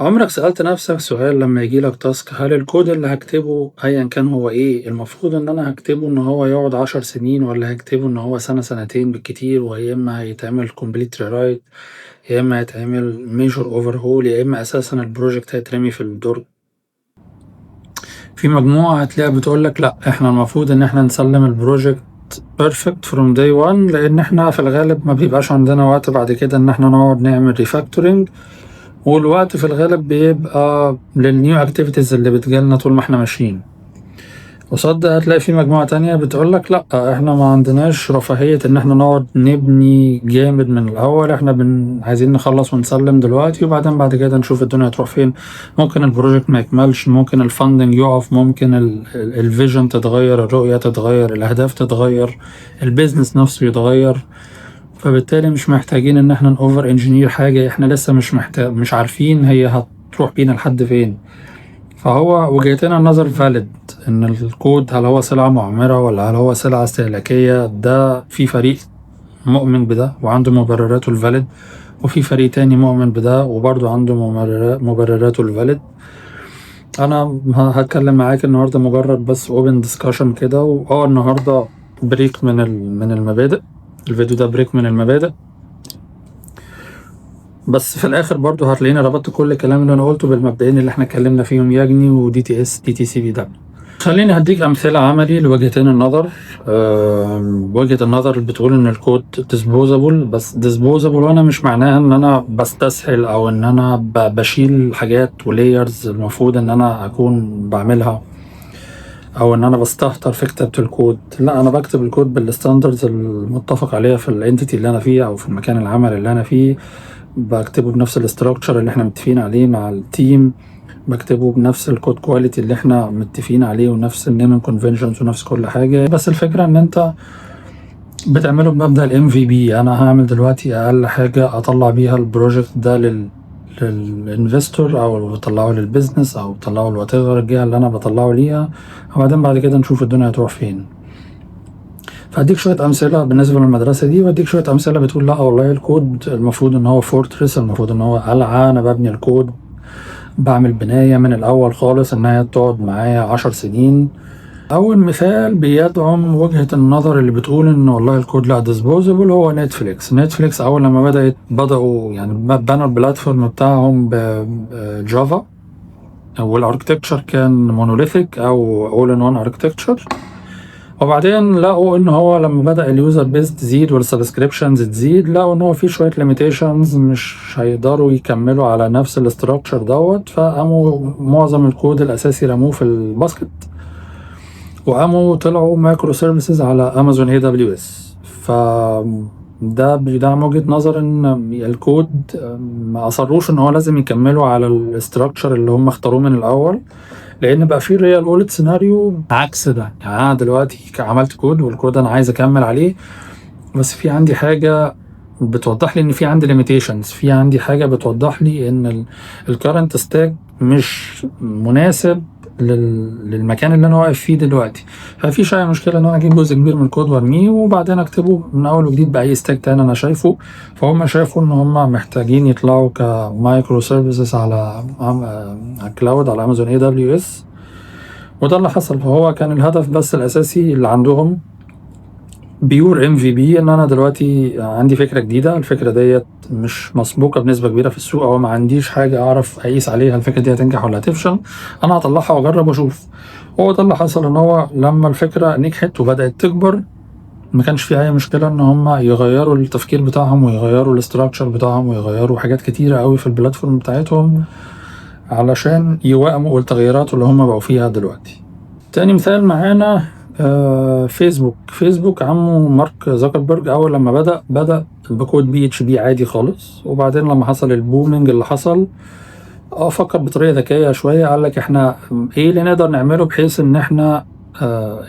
عمرك سألت نفسك سؤال لما يجيلك تاسك، هل الكود اللي هكتبه أيا كان هو إيه المفروض إن أنا هكتبه إن هو يقعد 10 سنين، ولا هكتبه إن هو سنة سنتين بالكتير، ويا إما هيتعمل complete rewrite، يا إما هيتعمل major overhaul، يا إما أساسا البروجكت هيترمي في الدرج؟ في مجموعة هتلاقيها بتقولك لأ، إحنا المفروض إن إحنا نسلم البروجكت perfect from day one، لأن إحنا في الغالب ما بيبقاش عندنا وقت بعد كده إن إحنا نقعد نعمل refactoring، والوقت في الغالب بيبقى للنيو اكتيفيتيز اللي بتجيلنا طول ما احنا ماشيين. قصاد ده هتلاقي في مجموعة تانية بتقولك لأ، احنا ما عندناش رفاهية ان احنا نقعد نبني جامد من الأول، احنا عايزين نخلص ونسلم دلوقتي، وبعدين بعد كده نشوف الدنيا هتروح فين. ممكن البروجكت ما يكملش، ممكن الفاندنج يقف، ممكن الفيجن تتغير، الرؤية تتغير، الأهداف تتغير، البيزنس نفسه يتغير. فبالتالي مش محتاجين ان احنا نوفر انجينير حاجة احنا لسه مش عارفين هي هتروح بينا لحد فين. فهو وجهتنا النظر فاليد ان الكود هل هو سلعة معمرة ولا هل هو سلعة استهلاكية، ده في فريق مؤمن بده وعنده مبرراته الفاليد، وفي فريق تاني مؤمن بده وبرضه عنده مبرراته الفاليد. انا هتكلم معاك النهارده مجرد بس اوبن ديسكشن كده، النهارده بريك من المبادئ. الفيديو ده بريك من المبادئ، بس في الاخر برضو هتلاقيني ربطت كل الكلام اللي انا قلته بالمبدئين اللي احنا اتكلمنا فيهم، ياجني ودي تي اس دي تي سي بي دبليو. خليني هديك امثله عملي لوجهتين النظر. وجهه النظر اللي بتقول ان الكود ديسبوزابل، بس ديسبوزابل وانا مش معناها ان انا بستسهل او ان انا بشيل حاجات ولايرز المفروض ان انا اكون بعملها، او ان انا بستهتر في كتابه الكود. لا، انا بكتب الكود بالستاندردز المتفق عليها في الانتيتي اللي انا فيها او في المكان العمل اللي انا فيه، بكتبه بنفس الاستراكشر اللي احنا متفقين عليه مع التيم، بكتبه بنفس الكود كواليتي اللي احنا متفقين عليه، ونفس النيمينج كونفنشنز ونفس كل حاجه. بس الفكره ان انت بتعمله بمبدأ الام في بي. انا هعمل دلوقتي اقل حاجه اطلع بيها البروجكت ده للانفستور، او بطلعه للبيزنس، او بطلعه لوات ايفر الجهه اللي انا بطلعه ليها، وبعدين بعد كده نشوف الدنيا هتروح فين. فهديك شوية أمثلة بالنسبة للمدرسة دي، وهديك شوية أمثلة بتقول لأ والله الكود المفروض إن هو فورترس، المفروض إن هو قلعة، أنا ببني الكود بعمل بناية من الأول خالص إنها تقعد معايا 10 سنين. أول مثال بيدعم وجهة النظر اللي بتقول إن والله الكود لا ديسبوزبل هو نتفليكس. أول لما بدأوا يعني بنوا البلاتفورم بتاعهم بجافا، والاركتكتشر كان مونوليثيك أو أول إن وان اركتكتشر، وبعدين لقوا ان هو لما بدأ اليوزر بيز تزيد والسبسكريبشنز تزيد، لقوا ان هو في شوية ليميتيشنز مش هيقدروا يكملوا على نفس الاستراكشر دوت، فقاموا معظم الكود الاساسي رموه في الباسكت، وقاموا طلعوا مايكرو سيرفيسز على امازون اي دبليو اس. ده بيدعم وجهة نظر ان الكود ما اصروش ان هو لازم يكملوا على الاستراكشر اللي هم اختاروه من الاول، لان بقى في ريال وورلد سيناريو عكس ده. يعني انا دلوقتي عملت كود، والكود انا عايز اكمل عليه، بس في عندي حاجه بتوضح لي ان في عندي ليميتيشنز، في عندي حاجه بتوضح لي ان الكرنت ستاك مش مناسب للمكان اللي انا واقف فيه دلوقتي. فمفيش اي مشكله ان انا اجيب جزء كبير من الكود وارميه، وبعدين اكتبه من اول وجديد باي ستاك تاني انا شايفه. فهم شافوا ان هم محتاجين يطلعوا كمايكرو سيرفيسز على كلاود، على امازون اي دبليو اس، وده اللي حصل. فهو كان الهدف بس الاساسي اللي عندهم بيور ام في بي، ان انا دلوقتي عندي فكره جديده، الفكره ديت مش مسبوقه بنسبه كبيره في السوق، او ما عنديش حاجه اعرف اقيس عليها الفكره دي هتنجح ولا هتفشل، انا هطلعها واجرب واشوف. هو ده اللي حصل، ان هو لما الفكره نجحت وبدات تكبر، ما كانش في اي مشكله ان هم يغيروا التفكير بتاعهم ويغيروا الاستراكشر بتاعهم ويغيروا حاجات كتيره قوي في البلاتفورم بتاعتهم علشان يوائموا التغيرات اللي هم بقوا فيها دلوقتي. تاني مثال معانا فيسبوك عمو مارك زكربرج. اول لما بدأ بكود بي اتش بي عادي خالص، وبعدين لما حصل البومينج اللي حصل فكر بطريقه ذكيه شويه، قال لك احنا ايه اللي نقدر نعمله بحيث ان احنا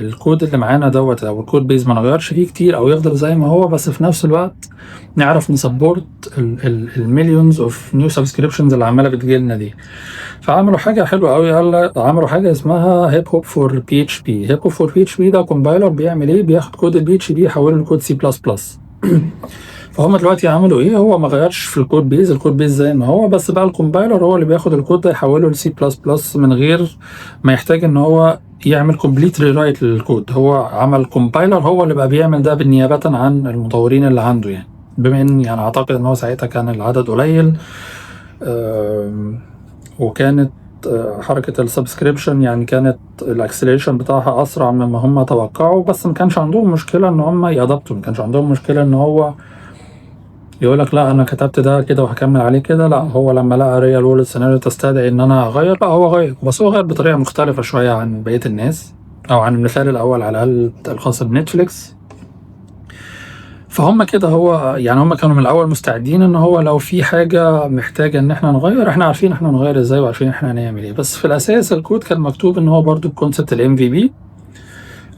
الكود اللي معانا دوت او الكود بيز ما نغيرش فيه كتير او يفضل زي ما هو، بس في نفس الوقت نعرف نسبورت المليونز اوف نيو سبسكريبشنز اللي عماله بتجيلنا دي. فعملوا حاجه حلوه قوي، عملوا حاجه اسمها هيب هوب فور بي اتش بي. هيب هوب فور بي اتش بي ده كومبايلر بيعمل ايه؟ بياخد كود البي اتش بي يحوله لكود سي بلس بلس. فهم دلوقتي عملوا ايه، هو ما غيرش في الكود بيز، الكود بيز زي ما هو، بس بقى الكومبايلر هو اللي بياخد الكود ده يحوله لسي بلس بلس من غير ما يحتاج ان هو يعمل كومبليت ريرايت للكود. هو عمل كومبايلر هو اللي بقى بيعمل ده بالنيابة عن المطورين اللي عنده يعني. بما ان يعني اعتقد ان هو ساعتها كان العدد قليل، وكانت حركة السبسكريبشن يعني كانت الاكسلريشن بتاعها اسرع مما هم توقعوا، بس ما كانش عندهم مشكلة ان هم يادبتوا، ما كانش عندهم مشكلة ان هو يقول لك لا انا كتبت ده كده وهكمل عليه كده. لا، هو لما لقى ريال وورلد سيناريو تستدعي ان انا اغير، لا هو غير، بس هو غير بطريقة مختلفة شوية عن بقية الناس، او عن المثال الاول على الاقل الخاص بنتفليكس. فهم كده، هو يعني هم كانوا من الاول مستعدين ان هو لو في حاجه محتاجه ان احنا نغير، احنا عارفين احنا نغير ازاي وعارفين احنا هنعمل ايه. بس في الاساس الكود كان مكتوب ان هو برضو بكونسبت الام في بي،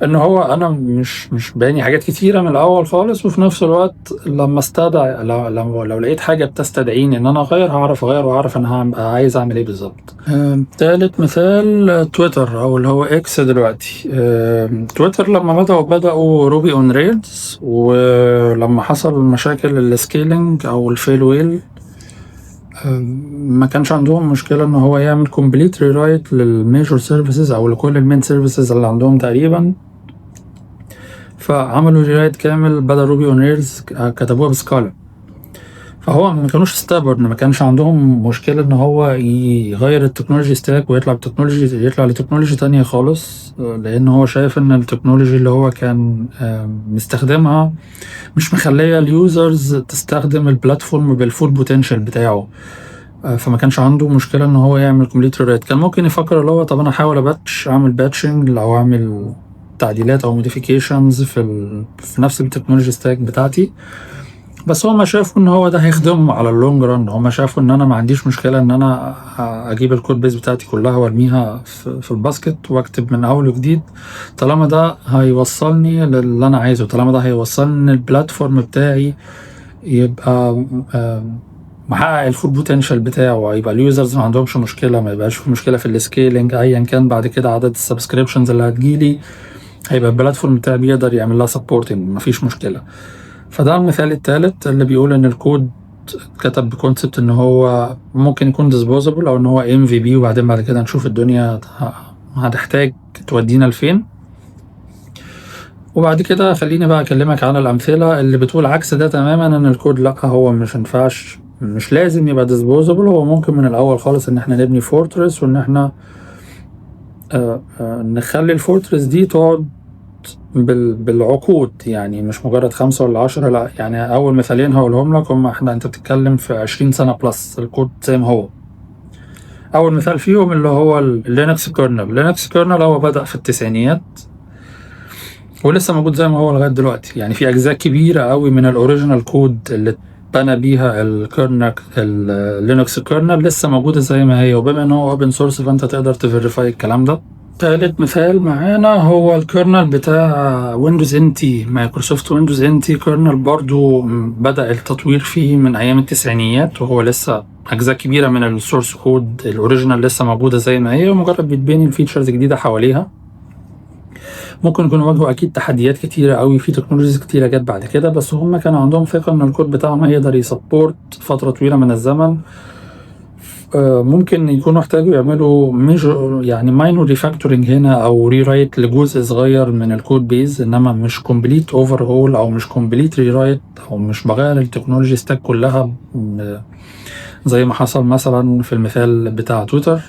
ان هو انا مش باني حاجات كتيره من الاول خالص، وفي نفس الوقت لما استدعي لو لقيت حاجه بتستدعيني ان انا اغير، هعرف اغير واعرف انا هبقى عايز اعمل ايه بالظبط. تالت مثال تويتر او اللي هو اكس دلوقتي. تويتر لما بدأوا روبي اون ريلز، ولما حصل مشاكل السكيلينج او الفيل ويل، ما كانش عندهم مشكلة ان هو يعمل كومبليت ريرايت للميجور سيرفيسز او لكل المين سيرفيسز اللي عندهم تقريبا. فعملوا ريرايت كامل، بدل روبي اون ريلز كتبوها بسكالا. فهو ما كانوش ستابرن، ما كانش عندهم مشكلة ان هو يغير التكنولوجي ستاك ويطلع بتكنولوجي، يطلع لتكنولوجي تانية خالص، لان هو شايف ان التكنولوجي اللي هو كان مستخدمها مش مخلية اليوزرز تستخدم البلاتفورم بالفول بوتنشال بتاعه. فما كانش عنده مشكلة ان هو يعمل كومبليت ريرايت. كان ممكن يفكر اللي هو طب انا احاول اعمل باتشنج او اعمل تعديلات او موديفيكيشنز في نفس التكنولوجي ستاك بتاعتي، بس هما شافوا ان هو ده هيخدمهم على اللونج ران. هما شافوا ان انا ما عنديش مشكله ان انا اجيب الكود بيز بتاعتي كلها وارميها في الباسكت واكتب من اول وجديد، طالما ده هيوصلني للي انا عايزه، طالما ده هيوصلني البلاتفورم بتاعي يبقى محقق الفول بوتنشال بتاعه، يبقى اليوزرز ما عندهمش مشكله، ما يبقاش في مشكله في السكيلينج ايا كان بعد كده عدد السبسكريبشنز اللي هتجيلي، هيبقى البلاتفورم بتاعي بيقدر يعمل لها سبورتنج، مفيش مشكله. فده المثال الثالث اللي بيقول ان الكود كتب بكونسبت ان هو ممكن يكون ديسبوزبل او ان هو ام في بي، وبعدين بعد كده نشوف الدنيا هتحتاج تودينا لفين. وبعد كده خليني بقى اكلمك عن الامثله اللي بتقول عكس ده تماما، ان الكود لا هو مش ينفعش، مش لازم يبقى ديسبوزبل، هو ممكن من الاول خالص ان احنا نبني فورترس، وان احنا نخلي الفورترس دي تقعد بالعقود، يعني مش مجرد 5 ولا 10، لا يعني اول مثالين هقولهم لك هم انت بتتكلم في 20 سنه بلس الكود زي ما هو. اول مثال فيهم اللي هو اللينكس كيرنل. لينكس كيرنل هو بدأ في التسعينيات ولسه موجود زي ما هو لغايه دلوقتي، يعني في اجزاء كبيره قوي من الاوريجينال كود اللي بنى بيها الكيرنل، اللينكس كيرنل لسه موجوده زي ما هي، وبما ان هو اوبن سورس فانت تقدر تفيريفاي الكلام ده. ثالث مثال معانا هو الكيرنل بتاع ويندوز ان تي، مايكروسوفت ويندوز ان تي كيرنل، برضو بدأ التطوير فيه من ايام التسعينيات، وهو لسه اجزاء كبيره من السورس كود الاوريجينال لسه موجوده زي ما هي، ومجرد بيتبني الفيتشرز جديده حواليها. ممكن يكونوا واجهوا اكيد تحديات كتيره قوي في تكنولوجيز كتيره جت بعد كده، بس هم كانوا عندهم ثقه ان الكود بتاعهم هيقدر يسبورت فتره طويله من الزمن. ممكن يكونوا احتاجوا يعملوا يعني ماينور ريفاكتورنج هنا او ريرايت لجزء صغير من الكود بيز، انما مش كومبليت اوفر هول او مش كومبليت ريرايت، او مش بغير التكنولوجي ستاك كلها زي ما حصل مثلا في المثال بتاع تويتر.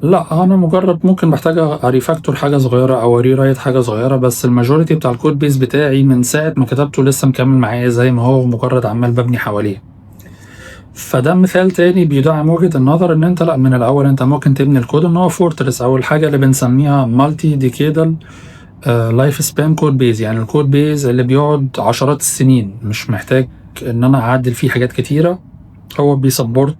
لا، انا مجرد ممكن محتاج اريفاكتور حاجه صغيره او ريرايت حاجه صغيره، بس الماجوريتي بتاع الكود بيز بتاعي من ساعه ما كتبته لسه مكمل معايا زي ما هو، مجرد عمال ببني حواليه. فده مثال تاني بيدعم وجهة النظر ان انت لا، من الاول انت ممكن تبني الكود ان هو فورترس، او الحاجة اللي بنسميها مالتي ديكيدال لايف سبان كود بيز، يعني الكود بيز اللي بيقعد عشرات السنين، مش محتاج ان انا اعدل فيه حاجات كتيرة، هو بيسبورت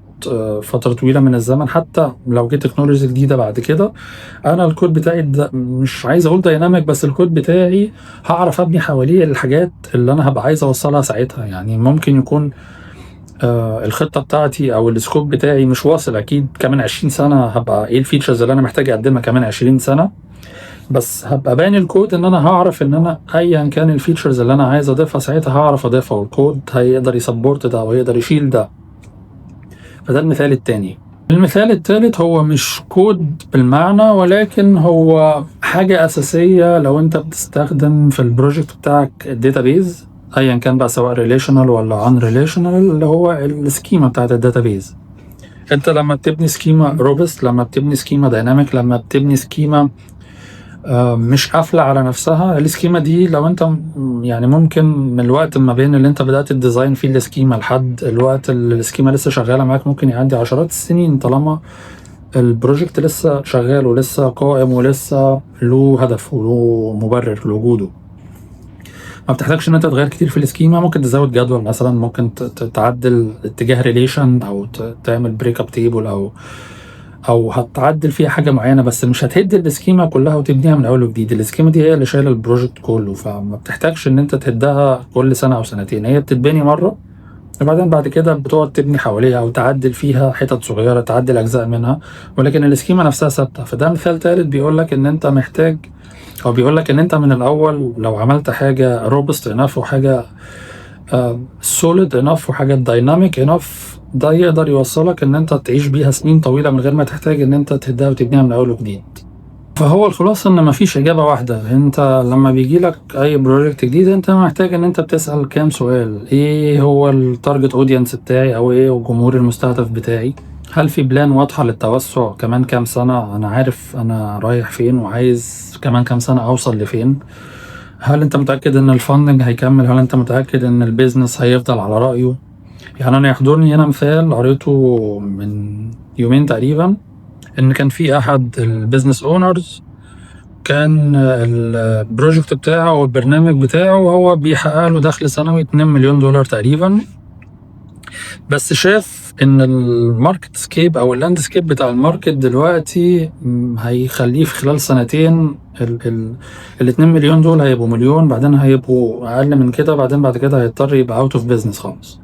فترة طويلة من الزمن. حتى لو جه تكنولوجي جديدة بعد كده، انا الكود بتاعي مش عايز اقول دايناميك، بس الكود بتاعي هعرف ابني حواليه الحاجات اللي انا هبقى عايز اوصلها ساعتها. يعني ممكن يكون الخطة بتاعتي او السكوب بتاعي مش واصل، اكيد كمان 20 سنة هبقى ايه الفيتشرز اللي انا محتاج اقدمها كمان 20 سنة، بس هبقى باني الكود ان انا هعرف ان انا ايا كان الفيتشرز اللي انا عايز اضيفها ساعتها هعرف اضيفها، والكود هيقدر يسبورت ده ويقدر يشيل ده. فده المثال التاني. المثال التالت هو مش كود بالمعنى، ولكن هو حاجة أساسية لو أنت بتستخدم في البروجكت بتاعك الداتابيز أيا كان بقى، سواء ريليشنال ولا ان ريليشنال، اللي هو السكيما بتاعت الداتابيز. أنت لما بتبني سكيما روبست، لما بتبني سكيما دايناميك، لما بتبني سكيما مش قافلة على نفسها، السكيما دي لو انت يعني ممكن من الوقت ما بين اللي انت بدأت الديزاين فيه السكيما لحد الوقت اللي السكيما لسه شغالة معاك ممكن يعدي عشرات السنين، طالما البروجكت لسه شغال ولسه قائم ولسه له هدف وله مبرر لوجوده. ما بتحتاجش ان انت تغير كتير في السكيما، ممكن تزود جدول مثلا، ممكن تعدل اتجاه ريليشن او تعمل بريك اب تيبل او هتعدل فيها حاجه معينه، بس مش هتهد السكيما كلها وتبنيها من اول وجديد. السكيما دي هي اللي شايله البروجكت كله، فما بتحتاجش ان انت تهدها كل سنه او سنتين، هي بتتبني مره وبعدين بعد كده بتقعد تبني حواليها او تعدل فيها حتت صغيره، تعدل اجزاء منها، ولكن السكيما نفسها ثابته. فده مثال ثالث بيقول لك ان انت محتاج، او بيقول لك ان انت من الاول لو عملت حاجه روبست انف وحاجه سوليد انف وحاجه دايناميك انف، ده يقدر يوصلك ان انت تعيش بيها سنين طويله من غير ما تحتاج ان انت تهدها وتبنيها من اول وجديد. فهو الخلاصه ان مفيش اجابه واحده. انت لما بيجي لك اي بروجكت جديد انت محتاج ان انت بتسال كام سؤال: ايه هو التارجت اودينس بتاعي، او ايه الجمهور المستهدف بتاعي؟ هل في بلان واضحه للتوسع كمان كام سنه؟ انا عارف انا رايح فين وعايز كمان كام سنه اوصل لفين. هل انت متاكد ان الفاندنج هيكمل؟ هل انت متاكد ان البيزنس هيفضل على رايه؟ يعني انا يحضرني هنا مثال قريته من يومين تقريبا، ان كان في احد البيزنس اونرز كان البروجكت بتاعه او البرنامج بتاعه هو بيحقق له دخل سنوي 2 مليون دولار تقريبا، بس شاف ان الماركت سكيب او اللاند سكيب بتاع الماركت دلوقتي هيخليه في خلال سنتين ال 2 مليون دول هيبقوا مليون، بعدين هيبقوا اقل من كده، بعدين بعد كده هيضطر يبقى اوت اوف بيزنس خالص.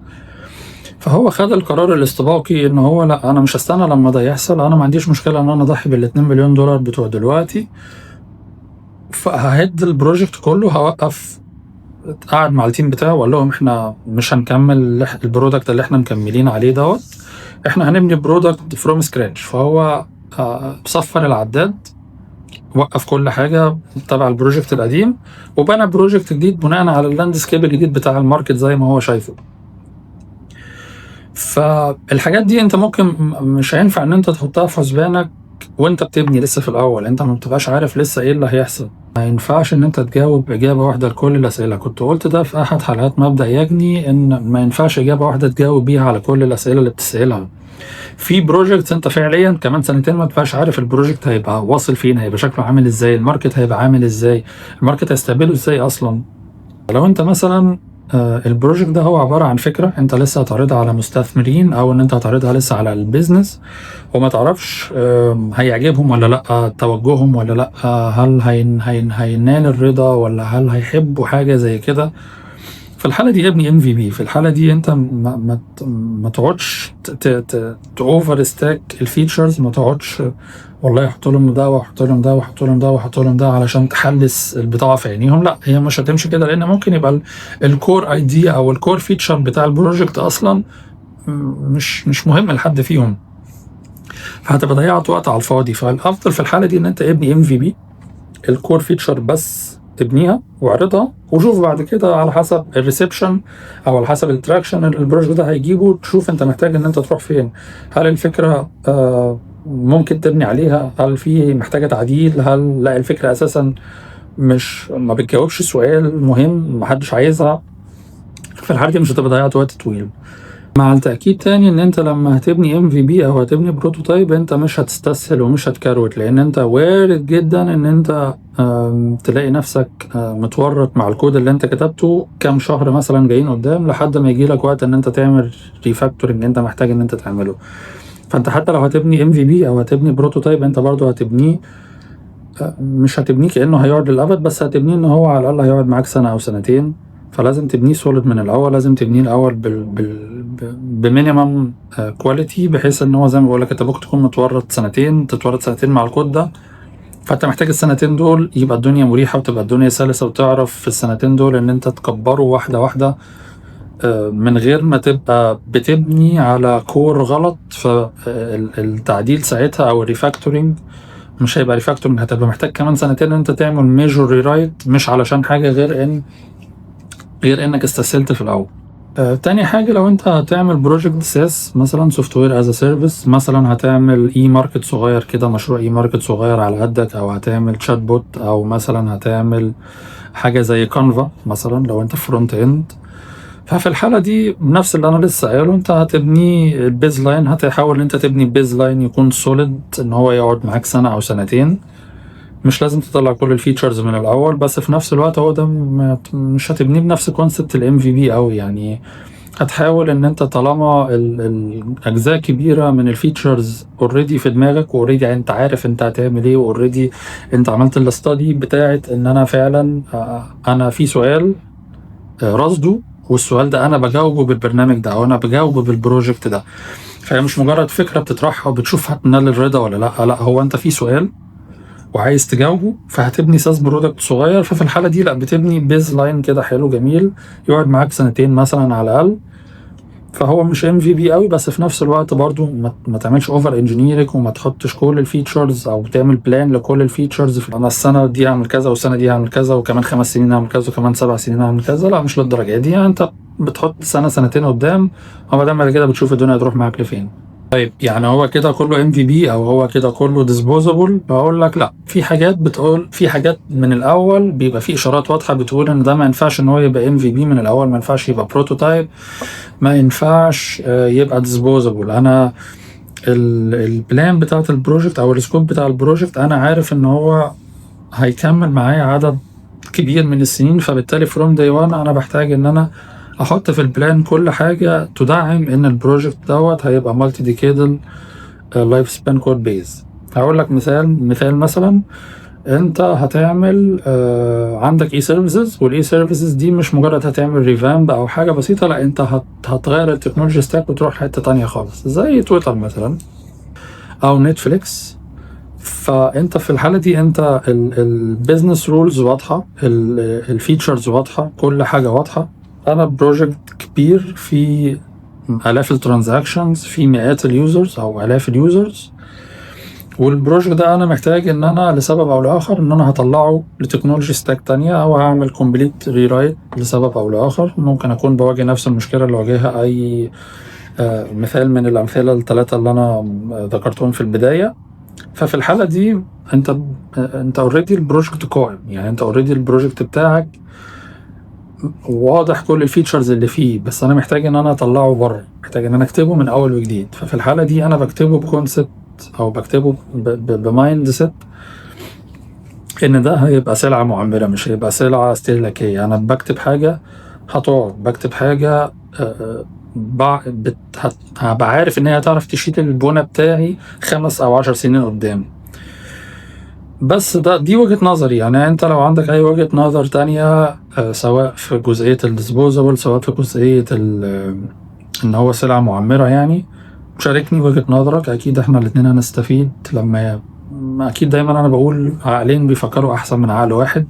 فهو خد القرار الاستباقي ان هو لا، انا مش هستنى لما ده يحصل، انا ما عنديش مشكله ان انا اضحي بال 2 مليون دولار بتوع دلوقتي، فههد البروجكت كله، هوقف. قعد مع التيم بتاعه وقال لهم احنا مش هنكمل البرودكت اللي احنا مكملين عليه دوت، احنا هنبني برودكت فروم سكراتش. فهو صفر العداد، وقف كل حاجه تبع البروجكت القديم، وبنى بروجكت جديد بناء على اللاندسكيب الجديد بتاع الماركت زي ما هو شايفه. فالحاجات دي انت ممكن مش هينفع ان انت تحطها في حسبانك وانت بتبني لسه في الاول، انت ما بتبقاش عارف لسه ايه اللي هيحصل. ما ينفعش ان انت تجاوب اجابه واحده لكل الاسئله. كنت قلت ده في احد حلقات مبدأ يجني، ان ما ينفعش اجابه واحده تجاوب بيها على كل الاسئله اللي بتسالها. في بروجكت انت فعليا كمان سنتين ما تبقاش عارف البروجكت هيبقى واصل فين، هيبقى شكله عامل ازاي، الماركت هيبقى عامل ازاي، الماركت هيستقبله ازاي اصلا. لو انت مثلا البروجكت ده هو عبارة عن فكرة انت لسه هتعرضها على مستثمرين، او ان انت هتعرضها لسه على البيزنس وما تعرفش هيعجبهم ولا لا، توجههم ولا لا، هل هينال الرضا ولا هل هيحبوا حاجة زي كده. في الحالة دي ابني MVP. في الحالة دي انت ما تقعدش اوفر ستاك الفيتشرز، ما تقعدش والله احط لهم ده واحط لهم ده واحط لهم ده واحط لهم ده علشان تحلس البضاعة في عينيهم. لا، هي مش هتمشي كده، لان ممكن يبقى الكور ايديا او الكور فيتشر بتاع البروجكت اصلا مش مهم لحد فيهم، فهتبقى ضيعت وقت على الفاضي. فالافضل في الحالة دي ان انت ابني MVP، الكور فيتشر بس تبنيها واعرضها، وشوف بعد كده على حسب الريسبشن او على حسب التراكشن البروجكت ده هيجيبه، تشوف انت محتاج ان انت تروح فين. هل الفكره ممكن تبني عليها؟ هل في محتاجه تعديل؟ هل لا الفكره اساسا مش ما بتجاوبش سؤال مهم محدش عايزها؟ في الحالة دي مش هتبقى ضيعت وقت طويل. مع التأكيد تاني ان انت لما هتبني MVP او هتبني بروتوتايب انت مش هتستسهل ومش هتكروت، لان انت وارد جدا ان انت تلاقي نفسك متورط مع الكود اللي انت كتبته كام شهر مثلا جايين قدام، لحد ما يجي لك وقت ان انت تعمل ريفاكتورنج انت محتاج ان انت تعمله. فانت حتى لو هتبني MVP او هتبني بروتوتايب انت برضو هتبنيه، مش هتبنيه كأنه هيقعد للأبد، بس هتبنيه ان هو على الأقل هيقعد معاك سنة او سنتين. فلازم تبنيه سوليد من الأول، لازم تبنيه الأول بمينيمم كواليتي، بحيث ان هو زي ما بقول لك انت ممكن تكون متورط سنتين، تتورط سنتين مع الكود ده، فانت محتاج السنتين دول يبقى الدنيا مريحة وتبقى الدنيا سلسة، وتعرف في السنتين دول ان انت تكبره واحدة واحدة من غير ما تبقى بتبني على كور غلط. فالتعديل ساعتها او الريفاكتورينج مش هيبقى ريفاكتورينج، هتبقى محتاج كمان سنتين ان انت تعمل ميجور ريرايت، مش علشان حاجة غير انك استسهلت في الاول. تاني حاجة، لو انت هتعمل بروجكت ساس مثلا سوفت وير از سيرفيس، مثلا هتعمل اي ماركت صغير كده، مشروع اي ماركت صغير على قدك، او هتعمل شات بوت، او مثلا هتعمل حاجة زي كانفا مثلا لو انت فرونت اند. ففي الحالة دي نفس اللي انا لسه قايله، انت هتبني البيز لاين، هتحاول ان انت تبني بيز لاين يكون سوليد، ان هو يقعد معاك سنة او سنتين. مش لازم تطلع كل الفيتشرز من الاول، بس في نفس الوقت هو ده مش هتبنيه بنفس كونسبت الام في بي قوي يعني. هتحاول ان انت طالما الاجزاء كبيره من الفيتشرز اوريدي في دماغك، واوريدي انت عارف انت هتعمل ايه، واوريدي انت عملت الاستادي بتاعت ان انا فعلا انا في سؤال رصده، والسؤال ده انا بجاوبه بالبرنامج ده، او انا بجاوبه بالبروجكت ده. فهي مش مجرد فكره بتطرحها وبتشوف هتنال الرضا ولا لا هو انت في سؤال وعايز تجاوبه، فهتبني ساس برودكت صغير. ففي الحاله دي لا، بتبني بيز لاين كده حلو جميل يقعد معاك سنتين مثلا على الاقل. فهو مش ام في بي قوي، بس في نفس الوقت برضو ما تعملش اوفر انجينيرنج، وما تحطش كل الفيتشرز او تعمل بلان لكل الفيتشرز. انا السنه دي هعمل كذا، والسنه دي هعمل كذا، وكمان 5 سنين هعمل كذا، وكمان 7 سنين هعمل كذا. لا، مش للدرجه دي يعني. انت بتحط سنه سنتين قدام، وبعد كده بتشوف الدنيا هتروح معاك لفين. طيب يعني هو كده كله ام في بي، او هو كده كله ديسبوزابل؟ بقول لك لا، في حاجات بتقول، في حاجات من الاول بيبقى في اشارات واضحه بتقول ان ده ما ينفعش ان هو يبقى ام في بي من الاول، ما ينفعش يبقى بروتوتايب، ما ينفعش يبقى ديسبوزابل. انا البلان بتاعت البروجكت او السكوب بتاع البروجكت انا عارف ان هو هيكمل معايا عدد كبير من السنين، فبالتالي فروم داي 1 انا بحتاج ان انا احط في البلان كل حاجه تدعم ان البروجكت دوت هيبقى مالتي ديكيدال لايف سبان كود بيز. هقول لك مثال مثلا، انت هتعمل عندك اي سيرفيسز، والاي سيرفيسز دي مش مجرد هتعمل ريفامب او حاجه بسيطه، لا انت هتغير التكنولوجي ستاك وتروح حته تانية خالص، زي تويتر مثلا او نتفليكس. فانت في الحاله دي انت البيزنس رولز واضحه، الفيتشرز واضحه، كل حاجه واضحه. انا بروجكت كبير في الاف الترانزاكشنز، في مئات اليوزرز او الاف اليوزرز، والبروجكت ده انا محتاج ان انا لسبب او لاخر ان انا هطلعه لتكنولوجي ستاك تانية، او هعمل كومبليت ريرايت لسبب او لاخر. ممكن اكون بواجه نفس المشكله اللي واجهها اي مثال من الامثله الثلاثه اللي انا ذكرتهم في البدايه. ففي الحاله دي انت اوريدي البروجكت قائم، يعني انت اوريدي البروجكت بتاعك واضح كل الفيتشرز اللي فيه، بس انا محتاج ان انا اطلعه بره، محتاج ان انا اكتبه من اول وجديد. ففي الحاله دي انا بكتبه بكونسبت، او بكتبه بمايند سيت ان ده هيبقى سلعه معمره، مش هيبقى سلعه استهلاكيه. انا بكتب حاجه هتقعد، بكتب حاجه هبقى عارف ان هي هتعرف تشيل البونه بتاعي 5 أو 10 سنين قدام. بس دي وجهة نظري يعني. انت لو عندك اي وجهة نظر تانية سواء في جزئية الديسبوزابل، سواء في جزئية ان هو سلعة معمرة يعني، شاركني وجهة نظرك. اكيد احنا الاتنين هنستفيد. لما اكيد دايما انا بقول عقلين بيفكروا احسن من عقل واحد.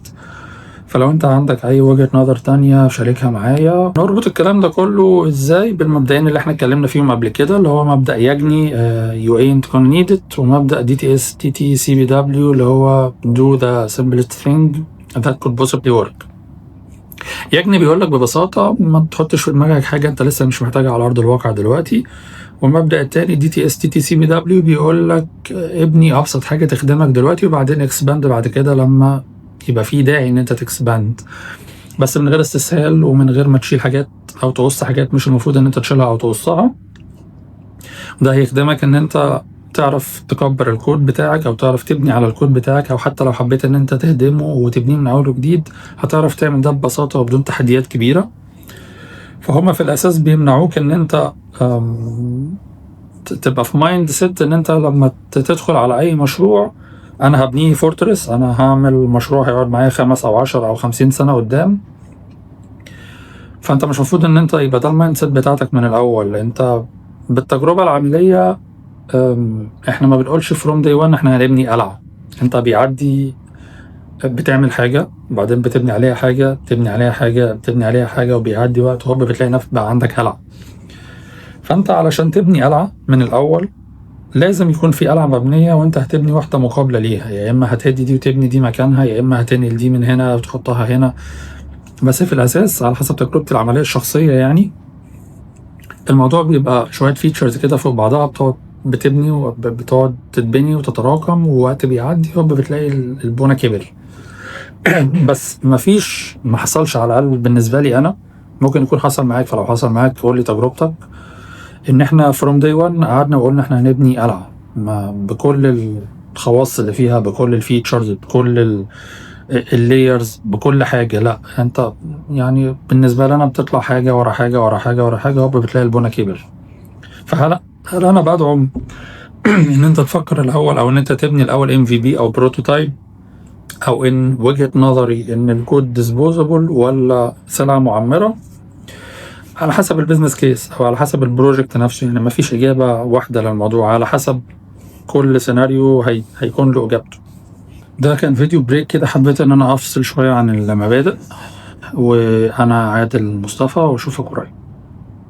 فلو انت عندك اي وجهة نظر تانية شاركها معايا. نربط الكلام ده كله ازاي بالمبدئين اللي احنا اتكلمنا فيهم قبل كده، اللي هو مبدأ يجني you ain't gonna need it، ومبدأ DTS-TTCBW اللي هو do the simplest thing that could possibly work. يجني بيقولك ببساطة ما تحطش في دماغك حاجة انت لسه مش محتاجها على ارض الواقع دلوقتي. والمبدأ التاني DTS-TTCBW بيقولك ابني ابسط حاجة تخدمك دلوقتي، وبعدين اكسباند بعد كده لما يبقى في داعي ان انت تكسباند، بس من غير استسهال، ومن غير ما تشيل حاجات او تقص حاجات مش المفروض ان انت تشيلها او تقصها. ده هيخدمك ان انت تعرف تكبر الكود بتاعك، او تعرف تبني على الكود بتاعك، او حتى لو حبيت ان انت تهدمه وتبنيه من اول وجديد هتعرف تعمل ده ببساطة وبدون تحديات كبيرة. فهم في الاساس بيمنعوك ان انت تبقى في مايند سيت ان انت لما تدخل على اي مشروع انا هبنيه فورترس، انا هعمل مشروع هيقعد معايا 5 أو 10 أو 50 سنة قدام. فانت مش المفروض ان انت يبقى ده المايند سيت بتاعتك من الاول. انت بالتجربة العملية احنا ما بنقولش فروم داي 1 احنا هنبني قلعة، انت بيعدي بتعمل حاجة وبعدين بتبني عليها حاجة، بتبني عليها حاجة، بتبني عليها حاجة، وبيعدي وقت وهوب بتلاقي نفسك بقى عندك قلعة. فانت علشان تبني قلعة من الأول لازم يكون في قلعة مبنية وانت هتبني واحدة مقابلة ليها، يا اما هتهدي دي وتبني دي مكانها، يا اما هتنقل دي من هنا وتحطها هنا. بس في الأساس على حسب تجربتي العملية الشخصية يعني الموضوع بيبقى شوية فيتشرز كده فوق بعضها، بتقعد بتبني وبتقعد تتبني وتتراكم، ووقت بيعدي هوب بتلاقي البونة كبر. بس ما حصلش على الأقل بالنسبة لي أنا، ممكن يكون حصل معاك، فلو حصل معاك تقول لي تجربتك. إن إحنا from day one قعدنا وقلنا إحنا هنبني قلعة بكل الخواص اللي فيها، بكل الفيتشرز، بكل اللايرز، بكل حاجة. لا انت يعني بالنسبة لنا بتطلع حاجة ورا حاجة ورا حاجة ورا حاجة هوب بتلاقي البونة كبر. هل انا بدعم ان انت تفكر الاول او ان انت تبني الاول MVP او بروتوتايب، او ان وجهة نظري ان الكود ديسبوزبل ولا سلعة معمرة؟ على حسب البيزنس كيس او على حسب البروجكت نفسه، يعني مفيش اجابة واحدة للموضوع، على حسب كل سيناريو هيكون له اجابته. ده كان فيديو بريك كده، حبيت ان انا افصل شوية عن المبادئ. وانا عادل مصطفى واشوفك قريب.